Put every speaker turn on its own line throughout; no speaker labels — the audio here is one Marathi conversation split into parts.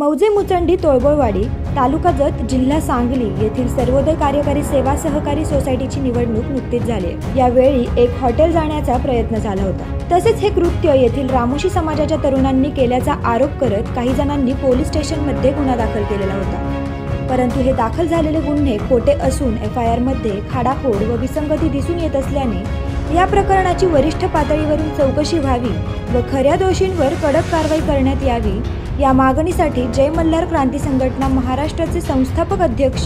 मौजे मुचंडी तोळबोळवाडी तालुका जत जिल्हा सांगली येथील सर्वोदय कार्यकारी सेवा सहकारी सोसायटीची निवडणूक नुकतीच झाली। यावेळी एक हॉटेल जाण्याचा प्रयत्न झाला होता। तसेच हे कृत्य येथील रामोशी समाजाच्या तरुणांनी केल्याचा आरोप करत काही जणांनी पोलीस स्टेशनमध्ये गुन्हा दाखल केलेला होता। परंतु हे दाखल झालेले गुन्हे खोटे असून FIR मध्ये खाडाखोड व विसंगती दिसून येत असल्याने या प्रकरणाची वरिष्ठ पातळीवरून चौकशी व्हावी व खऱ्या दोषींवर कडक कारवाई करण्यात यावी या मागणीसाठी जय मल्हार क्रांती संघटना महाराष्ट्राचे संस्थापक अध्यक्ष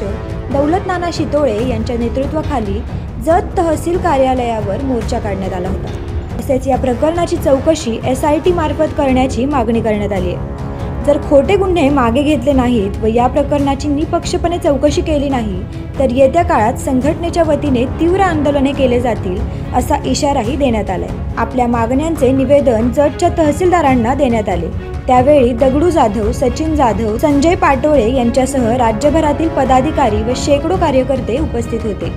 दौलत नाना शितोळे यांच्या नेतृत्वाखाली जत तहसील कार्यालयावर मोर्चा काढण्यात आला होता। तसेच या प्रकरणाची चौकशी SIT मार्फत करण्याची मागणी करण्यात आली आहे। जर खोटे गुन्हे मागे घेतले नाहीत व या प्रकरणाची निपक्षपणे चौकशी केली नाही तर येत्या काळात संघटनेच्या वतीने तीव्र आंदोलने केले जातील असा इशाराही देण्यात आलाय। आपल्या मागण्यांचे निवेदन जतच्या तहसीलदारांना देण्यात आले। त्यावेळी दगडू जाधव, सचिन जाधव, संजय पाटोळे यांच्यासह राज्यभरातील पदाधिकारी व शेकडो कार्यकर्ते उपस्थित होते।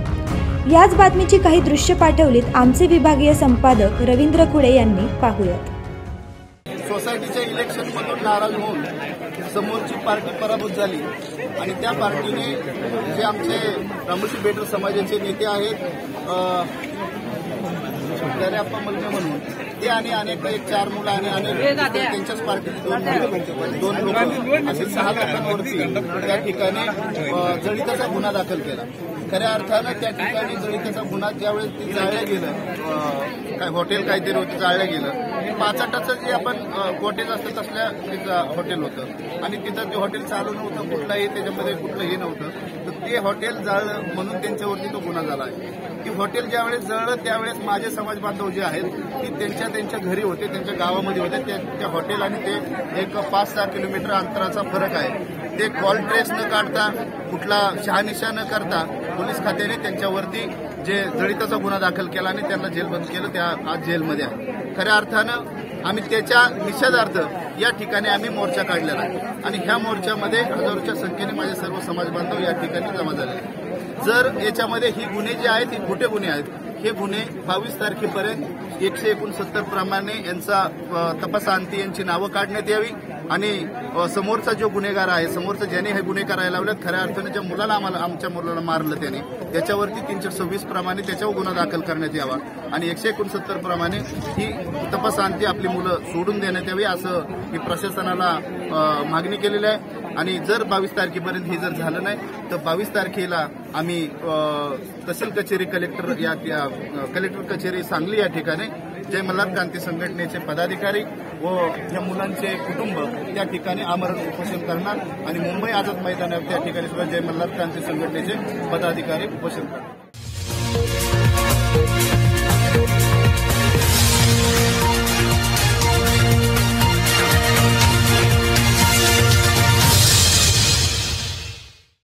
याच बातमीची काही दृश्य पाठवलीत आमचे विभागीय संपादक रवींद्र खुडे यांनी। पाहूयात।
सोसायटीच्या इलेक्शनमधून नाराज होऊन समोरची पार्टी पराभूत झाली आणि त्या पार्टीने जे आमचे रामोशी बेटर समाजाचे नेते आहेत दर्याप्पा मलमे म्हणून ते आणि अनेक 4 मुलं आणि अनेक त्यांच्याच पार्टीचे दोन लोक असे 6 लोकांवरती त्या ठिकाणी जळीताचा गुन्हा दाखल केला। खऱ्या अर्थानं त्या ठिकाणी जळीताचा गुन्हा ज्यावेळेस ते जाळलं गेलं, काय हॉटेल काहीतरी होतं जाळलं गेलं, 5 आठाचं जे आपण कॉटेज असतं तसल्या तिथं हॉटेल होतं आणि तिथं ते हॉटेल चालू नव्हतं, कुठलाही त्याच्यामध्ये कुठलंही नव्हतं, तर ते हॉटेल जाळलं म्हणून त्यांच्यावरती तो गुन्हा झाला आहे। की हॉटेल ज्यावेळेस जळलं त्यावेळेस माझे समाज बांधव जे आहेत की त्यांच्या घरी होते, त्यांच्या गावामध्ये होते, त्या हॉटेल आणि ते एक 5-6 किलोमीटर अंतराचा फरक आहे। ते कॉल ट्रेस न काढता कुठला शहानिशा न करता पोलीस खात्याने त्यांच्यावरती जे जळीताचा गुन्हा दाखल केला आणि त्यांना जेलबंद केलं, त्या आज जेलमध्ये आहे। खऱ्या अर्थानं आम्ही त्याच्या निषेधार्थ या ठिकाणी आम्ही मोर्चा काढलेला आहे आणि ह्या मोर्चामध्ये हजारोच्या संख्येने माझे सर्व समाज बांधव या ठिकाणी जमा झाले आहेत। जर याच्यामध्ये ही गुन्हे जे आहेत हे खोटे गुन्हे आहेत, हे गुन्हे 22 तारखेपर्यंत 169 प्रमाणे यांचा तपासाअंती यांची नावं काढण्यात यावी आणि समोरचा जो गुन्हेगार आहे, समोरचा ज्याने हे गुन्हे करायला लावलेत, खऱ्या अर्थाने ज्या मुलाला आमच्या मुलाला मारलं त्याने त्याच्यावरती 326 प्रमाणे त्याच्यावर गुन्हा दाखल करण्यात यावा आणि 169 प्रमाणे ही तपासाअंती आपली मुलं सोडून देण्यात यावी असं ही प्रशासनाला मागणी केलेली आहे। आणि जर 22 तारखेपर्यंत हे जर झालं नाही तर 22 तारखेला आम्ही तहसील कचेरी कलेक्टर कचेरी सांगली या ठिकाणी जय मल्हार क्रांती संघटनेचे पदाधिकारी व या मुलांचे कुटुंब त्या ठिकाणी आमरण उपोषण करणार आणि मुंबई आझाद मैदानावर त्या ठिकाणी सुद्धा जय मल्हार क्रांती संघटनेचे पदाधिकारी उपोषण करणार।